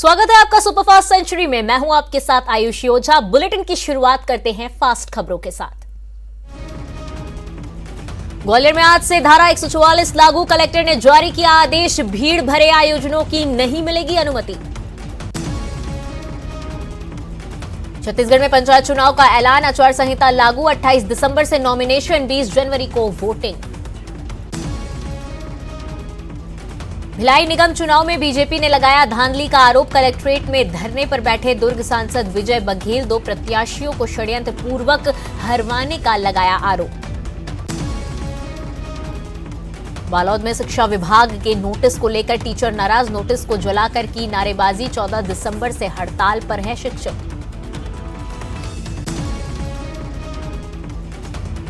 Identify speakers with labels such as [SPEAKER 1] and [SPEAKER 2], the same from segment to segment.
[SPEAKER 1] स्वागत है आपका सुपरफास्ट सेंचुरी में। मैं हूं आपके साथ आयुषी ओझा। बुलेटिन की शुरुआत करते हैं फास्ट खबरों के साथ। ग्वालियर में आज से धारा 144 लागू, कलेक्टर ने जारी किया आदेश। भीड़ भरे आयोजनों की नहीं मिलेगी अनुमति। छत्तीसगढ़ में पंचायत चुनाव का ऐलान, आचार संहिता लागू। 28 दिसंबर से नॉमिनेशन, 20 जनवरी को वोटिंग। भिलाई निगम चुनाव में बीजेपी ने लगाया धांधली का आरोप, कलेक्ट्रेट में धरने पर बैठे दुर्ग सांसद विजय बघेल, 2 प्रत्याशियों को षड्यंत्र पूर्वक हरवाने का लगाया आरोप। बालोद में शिक्षा विभाग के नोटिस को लेकर टीचर नाराज, नोटिस को जलाकर की नारेबाजी। 14 दिसंबर से हड़ताल पर है शिक्षक।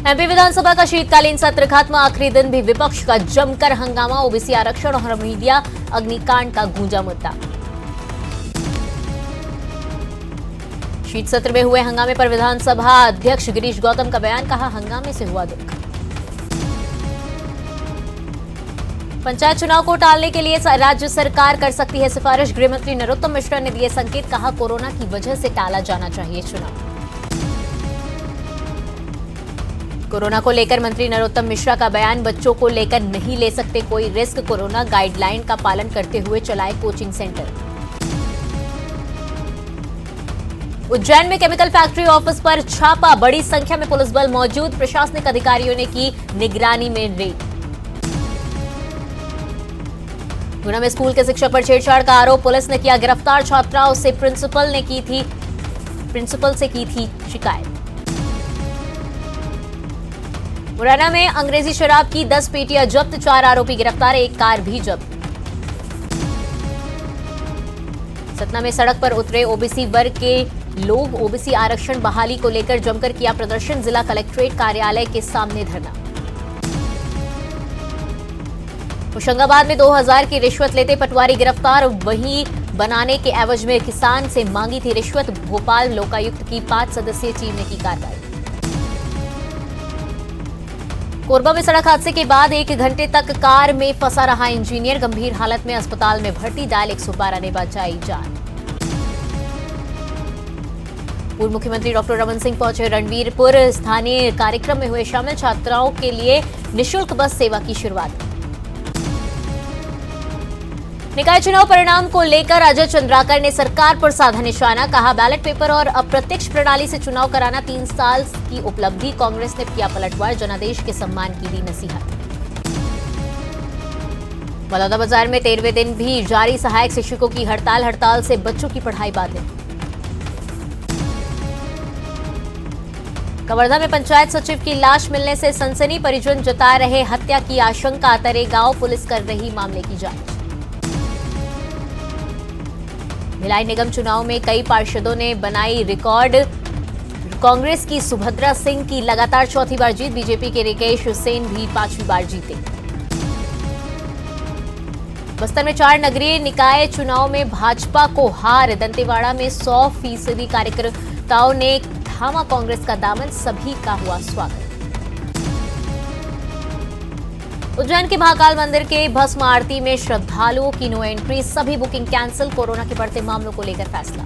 [SPEAKER 1] एमपी विधानसभा का शीतकालीन सत्र खत्म, आखिरी दिन भी विपक्ष का जमकर हंगामा। ओबीसी आरक्षण और मीडिया अग्निकांड का गूंजा मुद्दा। शीत सत्र में हुए हंगामे पर विधानसभा अध्यक्ष गिरीश गौतम का बयान, कहा हंगामे से हुआ दुख। पंचायत चुनाव को टालने के लिए राज्य सरकार कर सकती है सिफारिश, गृहमंत्री नरोत्तम मिश्रा ने दिए संकेत, कहा कोरोना की वजह से टाला जाना चाहिए चुनाव। कोरोना को लेकर मंत्री नरोत्तम मिश्रा का बयान, बच्चों को लेकर नहीं ले सकते कोई रिस्क, कोरोना गाइडलाइन का पालन करते हुए चलाए कोचिंग सेंटर। उज्जैन में केमिकल फैक्ट्री ऑफिस पर छापा, बड़ी संख्या में पुलिस बल मौजूद, प्रशासनिक अधिकारियों ने की निगरानी में रेड। गुना में स्कूल के शिक्षक पर छेड़छाड़ का आरोप, पुलिस ने किया गिरफ्तार, छात्राओं से प्रिंसिपल से की थी शिकायत। मुरैना में अंग्रेजी शराब की 10 पेटियां जब्त, 4 आरोपी गिरफ्तार, 1 कार भी जब्त। सतना में सड़क पर उतरे ओबीसी वर्ग के लोग, ओबीसी आरक्षण बहाली को लेकर जमकर किया प्रदर्शन, जिला कलेक्ट्रेट कार्यालय के सामने धरना। होशंगाबाद में 2000 की रिश्वत लेते पटवारी गिरफ्तार, वही बनाने के एवज में किसान से मांगी थी रिश्वत। भोपाल लोकायुक्त की 5 सदस्यीय टीम ने की कार्रवाई। कोरबा में सड़क हादसे के बाद 1 घंटे तक कार में फंसा रहा इंजीनियर, गंभीर हालत में अस्पताल में भर्ती, डायल 112 ने बचाई जान। पूर्व मुख्यमंत्री डॉक्टर रमन सिंह पहुंचे रणवीरपुर, स्थानीय कार्यक्रम में हुए शामिल, छात्राओं के लिए निःशुल्क बस सेवा की शुरुआत। निकाय चुनाव परिणाम को लेकर अजय चंद्राकर ने सरकार पर साधा निशाना, कहा बैलेट पेपर और अप्रत्यक्ष प्रणाली से चुनाव कराना 3 साल की उपलब्धि, कांग्रेस ने किया पलटवार, जनादेश के सम्मान की दी नसीहत। बलौदाबाजार में 13वें दिन भी जारी सहायक शिक्षकों की हड़ताल से बच्चों की पढ़ाई बाधित। कवर्धा में पंचायत सचिव की लाश मिलने से सनसनी, परिजन जता रहे हत्या की आशंका, तरेगांव पुलिस कर रही मामले की जांच। भिलाई निगम चुनाव में कई पार्षदों ने बनाई रिकॉर्ड, कांग्रेस की सुभद्रा सिंह की लगातार 4थी बार जीत, बीजेपी के रिकेश सेन भी 5वीं बार जीते। बस्तर में 4 नगरीय निकाय चुनाव में भाजपा को हार, दंतेवाड़ा में 100% कार्यकर्ताओं ने थामा कांग्रेस का दामन, सभी का हुआ स्वागत। उज्जैन के महाकाल मंदिर के भस्म आरती में श्रद्धालुओं की नो एंट्री, सभी बुकिंग कैंसिल, कोरोना के बढ़ते मामलों को लेकर फैसला।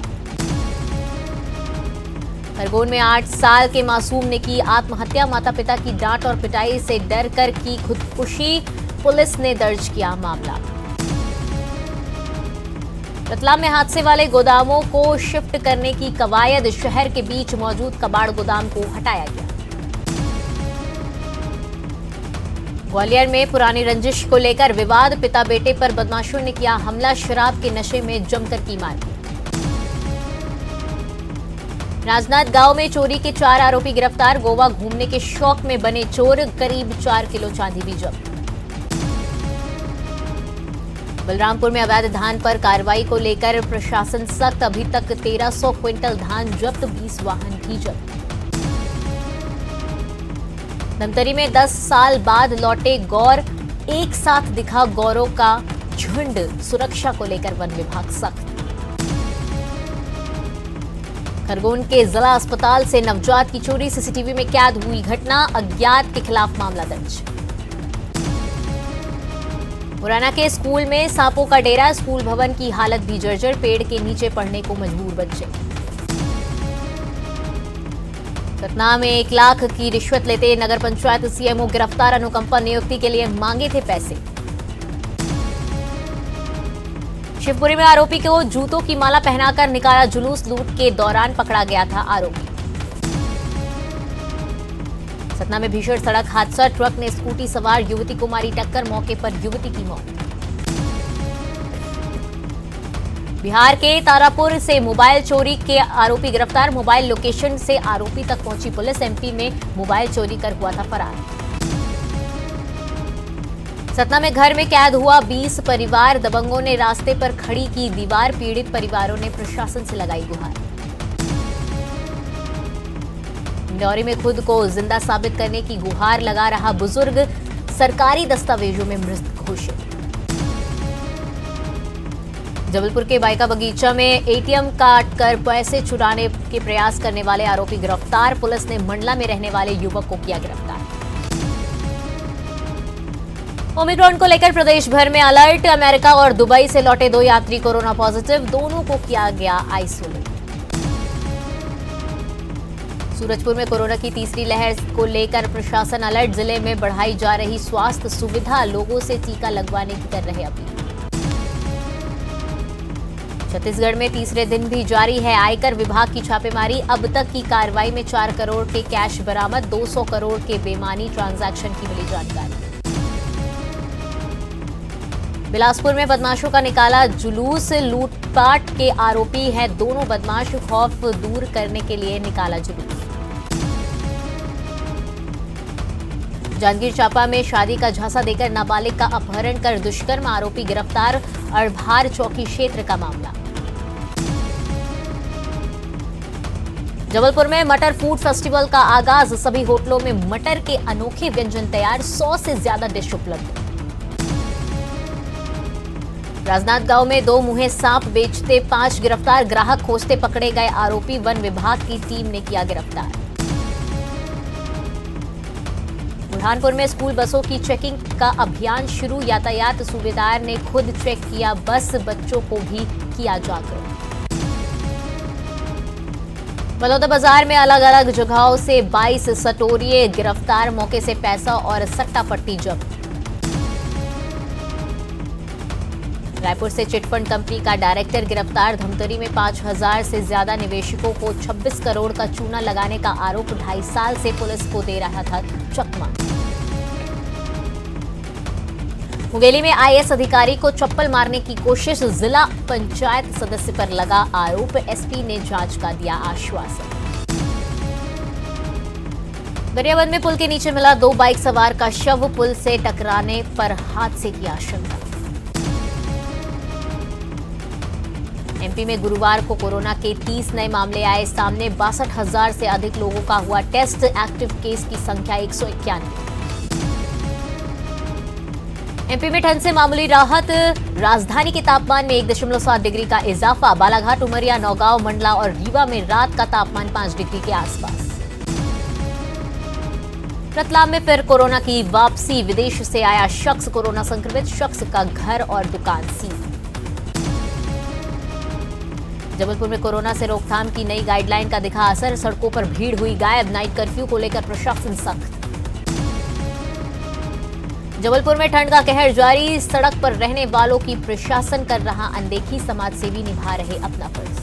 [SPEAKER 1] खरगोन में 8 साल के मासूम ने की आत्महत्या, माता पिता की डांट और पिटाई से डर कर की खुदकुशी, पुलिस ने दर्ज किया मामला। रतलाम में हादसे वाले गोदामों को शिफ्ट करने की कवायद, शहर के बीच मौजूद कबाड़ गोदाम को हटाया गया। ग्वालियर में पुरानी रंजिश को लेकर विवाद, पिता बेटे पर बदमाशों ने किया हमला, शराब के नशे में जमकर की मारपीट। राजनाथ गांव में चोरी के 4 आरोपी गिरफ्तार, गोवा घूमने के शौक में बने चोर, करीब 4 किलो चांदी भी जब्त। बलरामपुर में अवैध धान पर कार्रवाई को लेकर प्रशासन सख्त, अभी तक 1300 क्विंटल धान जब्त, 20 वाहन भी जब्त। धमतरी में 10 साल बाद लौटे गौर, एक साथ दिखा गौरों का झुंड, सुरक्षा को लेकर वन विभाग सख्त। खरगोन के जिला अस्पताल से नवजात की चोरी, सीसीटीवी में कैद हुई घटना, अज्ञात के खिलाफ मामला दर्ज। मुरैना के स्कूल में सांपों का डेरा, स्कूल भवन की हालत भी जर्जर, पेड़ के नीचे पढ़ने को मजबूर बच्चे। सतना में 1 लाख की रिश्वत लेते नगर पंचायत सीएमओ गिरफ्तार, अनुकंपा नियुक्ति के लिए मांगे थे पैसे। शिवपुरी में आरोपी को जूतों की माला पहनाकर निकाला जुलूस, लूट के दौरान पकड़ा गया था आरोपी। सतना में भीषण सड़क हादसा, ट्रक ने स्कूटी सवार युवती को मारी टक्कर, मौके पर युवती की मौत। बिहार के तारापुर से मोबाइल चोरी के आरोपी गिरफ्तार, मोबाइल लोकेशन से आरोपी तक पहुंची पुलिस, एमपी में मोबाइल चोरी कर हुआ था फरार। सतना में घर में कैद हुआ 20 परिवार, दबंगों ने रास्ते पर खड़ी की दीवार, पीड़ित परिवारों ने प्रशासन से लगाई गुहार। इंदौरी में खुद को जिंदा साबित करने की गुहार लगा रहा बुजुर्ग, सरकारी दस्तावेजों में मृत घोषित। जबलपुर के बाइका बगीचा में एटीएम काट कर पैसे चुराने के प्रयास करने वाले आरोपी गिरफ्तार, पुलिस ने मंडला में रहने वाले युवक को किया गिरफ्तार। ओमिक्रॉन को लेकर प्रदेश भर में अलर्ट, अमेरिका और दुबई से लौटे 2 यात्री कोरोना पॉजिटिव, दोनों को किया गया आइसोलेट। सूरजपुर में कोरोना की तीसरी लहर को लेकर प्रशासन अलर्ट, जिले में बढ़ाई जा रही स्वास्थ्य सुविधा, लोगों से टीका लगवाने की कर रहे अपील। छत्तीसगढ़ में तीसरे दिन भी जारी है आयकर विभाग की छापेमारी, अब तक की कार्रवाई में 4 करोड़ के कैश बरामद, 200 करोड़ के बेमानी ट्रांजैक्शन की मिली जानकारी। बिलासपुर में बदमाशों का निकाला जुलूस, लूटपाट के आरोपी हैं दोनों बदमाश, खौफ दूर करने के लिए निकाला जुलूस। जांजगीर चांपा में शादी का झांसा देकर नाबालिग का अपहरण कर दुष्कर्म, आरोपी गिरफ्तार, अड़भार चौकी क्षेत्र का मामला। जबलपुर में मटर फूड फेस्टिवल का आगाज, सभी होटलों में मटर के अनोखे व्यंजन तैयार, 100 से ज्यादा डिश उपलब्ध। राजनांदगांव में 2 मुंहे सांप बेचते 5 गिरफ्तार, ग्राहक खोजते पकड़े गए आरोपी, वन विभाग की टीम ने किया गिरफ्तार। बुरहानपुर में स्कूल बसों की चेकिंग का अभियान शुरू, यातायात सूबेदार ने खुद चेक किया बस, बच्चों को भी किया जागरूक। बलौदा बाजार में अलग अलग जगहों से 22 सटोरिये गिरफ्तार, मौके से पैसा और सट्टा पट्टी जब्त। रायपुर से चिटफंड कंपनी का डायरेक्टर गिरफ्तार, धमतरी में 5000 से ज्यादा निवेशकों को 26 करोड़ का चूना लगाने का आरोप, 2.5 साल से पुलिस को दे रहा था चकमा। मुंगेली में आईएएस अधिकारी को चप्पल मारने की कोशिश, जिला पंचायत सदस्य पर लगा आरोप, एसपी ने जांच का दिया आश्वासन। गरियाबंद में पुल के नीचे मिला 2 बाइक सवार का शव, पुल से टकराने पर हादसे की आशंका। एमपी में गुरुवार को कोरोना के 30 नए मामले आए सामने, 62,000 से अधिक लोगों का हुआ टेस्ट, एक्टिव केस की संख्या 191। एमपी में ठंड से मामूली राहत, राजधानी के तापमान में 1.7 डिग्री का इजाफा, बालाघाट, उमरिया, नौगांव, मंडला और रीवा में रात का तापमान 5 डिग्री के आसपास। रतलाम में फिर कोरोना की वापसी, विदेश से आया शख्स कोरोना संक्रमित, शख्स का घर और दुकान सील। जबलपुर में कोरोना से रोकथाम की नई गाइडलाइन का दिखा असर, सड़कों पर भीड़ हुई गायब, नाइट कर्फ्यू को लेकर प्रशासन सख्त। जबलपुर में ठंड का कहर जारी, सड़क पर रहने वालों की प्रशासन कर रहा अनदेखी, समाजसेवी निभा रहे अपना फर्ज।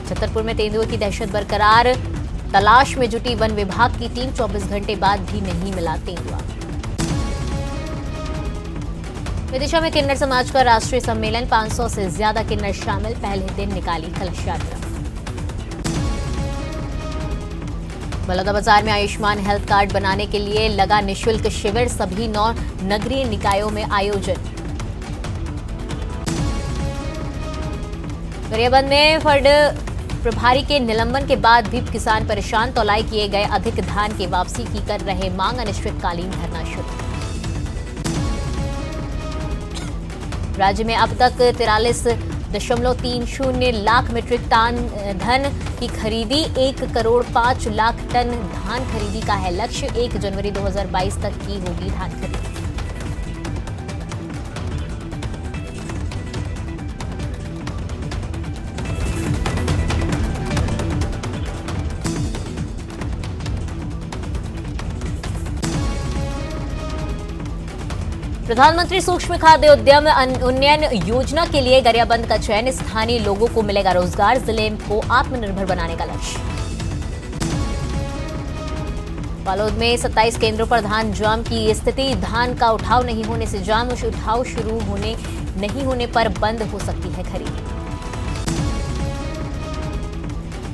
[SPEAKER 1] छतरपुर में तेंदुए की दहशत बरकरार, तलाश में जुटी वन विभाग की टीम, 24 घंटे बाद भी नहीं मिला तेंदुआ। विदिशा में किन्नर समाज का राष्ट्रीय सम्मेलन, 500 से ज्यादा किन्नर शामिल, पहले दिन निकाली कलश यात्रा। बलौदाबाजार में आयुष्मान हेल्थ कार्ड बनाने के लिए लगा निःशुल्क शिविर, सभी 9 नगरीय निकायों में आयोजन। गरियाबंद में फर्ड प्रभारी के निलंबन के बाद भी किसान परेशान, तौलाई किए गए अधिक धान की वापसी की कर रहे मांग, अनिश्चितकालीन धरना शुरू। राज्य में अब तक 43.30 लाख मीट्रिक टन धान की खरीदी, 1.5 करोड़ टन धान खरीदी का है लक्ष्य, 1 जनवरी 2022 तक की होगी धान खरीदी। प्रधानमंत्री सूक्ष्म खाद्य उद्यम उन्नयन योजना के लिए गरियाबंद का चयन, स्थानीय लोगों को मिलेगा रोजगार, जिले को आत्मनिर्भर बनाने का लक्ष्य। बालोद में 27 केंद्रों पर धान जाम की स्थिति, धान का उठाव नहीं होने से जाम, उठाव शुरू नहीं होने पर बंद हो सकती है खरीद।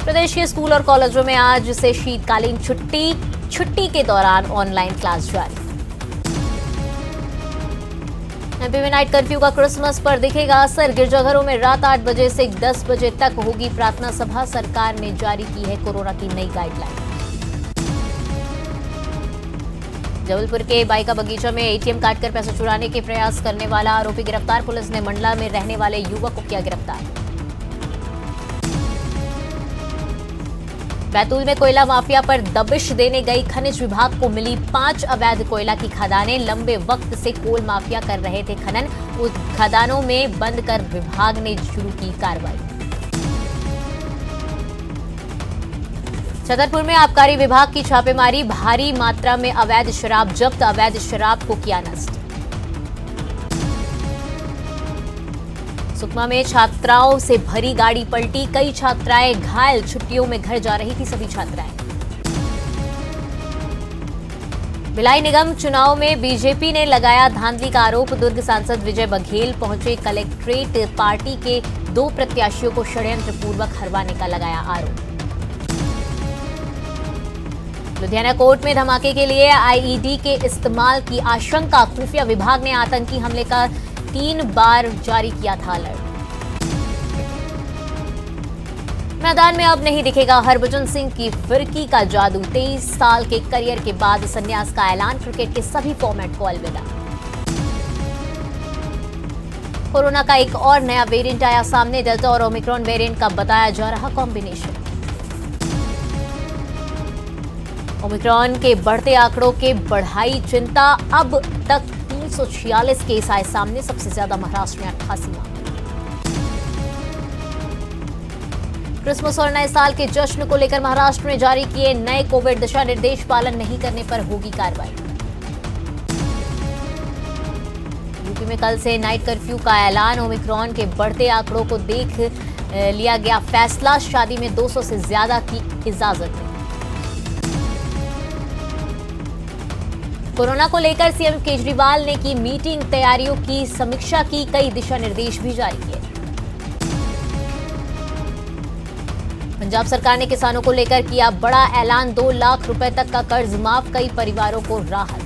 [SPEAKER 1] प्रदेश के स्कूल और कॉलेजों में आज से शीतकालीन छुट्टी के दौरान ऑनलाइन क्लास जारी। एमपी में नाइट कर्फ्यू का क्रिसमस पर दिखेगा असर, गिरजाघरों में रात 8 बजे से 10 बजे तक होगी प्रार्थना सभा, सरकार ने जारी की है कोरोना की नई गाइडलाइन। जबलपुर के बाइका बगीचा में एटीएम काटकर पैसे चुराने के प्रयास करने वाला आरोपी गिरफ्तार, पुलिस ने मंडला में रहने वाले युवक को किया गिरफ्तार। बैतूल में कोयला माफिया पर दबिश देने गई खनिज विभाग को मिली 5 अवैध कोयला की खदानें, लंबे वक्त से कोल माफिया कर रहे थे खनन, उन खदानों में बंद कर विभाग ने शुरू की कार्रवाई। छतरपुर में आबकारी विभाग की छापेमारी, भारी मात्रा में अवैध शराब जब्त, अवैध शराब को किया नष्ट। सुकमा में छात्राओं से भरी गाड़ी पलटी, कई छात्राएं घायल, छुट्टियों में घर जा रही थी सभी छात्राएं। भिलाई निगम चुनाव में बीजेपी ने लगाया धांधली का आरोप, दुर्ग सांसद विजय बघेल पहुंचे कलेक्ट्रेट, पार्टी के 2 प्रत्याशियों को षड्यंत्र पूर्वक हरवाने का लगाया आरोप। लुधियाना कोर्ट में धमाके के लिए आईईडी के इस्तेमाल की आशंका, खुफिया विभाग ने आतंकी हमले का 3 बार जारी किया था अलर्ट। मैदान में अब नहीं दिखेगा हरभजन सिंह की फिरकी का जादू, 23 साल के करियर के बाद संन्यास का ऐलान, क्रिकेट के सभी फॉर्मेट को अलविदा। कोरोना का एक और नया वेरिएंट आया सामने, डेल्टा और ओमिक्रॉन वेरिएंट का बताया जा रहा कॉम्बिनेशन। ओमिक्रॉन के बढ़ते आंकड़ों के बढ़ाई चिंता, अब तक 346 केस आए सामने, सबसे ज्यादा महाराष्ट्र में 88 मामले। क्रिसमस और नए साल के जश्न को लेकर महाराष्ट्र में जारी किए नए कोविड दिशा निर्देश, पालन नहीं करने पर होगी कार्रवाई। यूपी में कल से नाइट कर्फ्यू का ऐलान, ओमिक्रॉन के बढ़ते आंकड़ों को देख लिया गया फैसला, शादी में 200 से ज्यादा की इजाजत नहीं। कोरोना को लेकर सीएम केजरीवाल ने की मीटिंग, तैयारियों की समीक्षा की, कई दिशा निर्देश भी जारी किए। पंजाब सरकार ने किसानों को लेकर किया बड़ा ऐलान, 2 लाख रुपए तक का कर्ज माफ, कई परिवारों को राहत।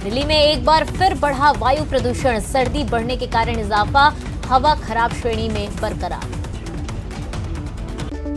[SPEAKER 1] दिल्ली में एक बार फिर बढ़ा वायु प्रदूषण, सर्दी बढ़ने के कारण इजाफा, हवा खराब श्रेणी में बरकरार।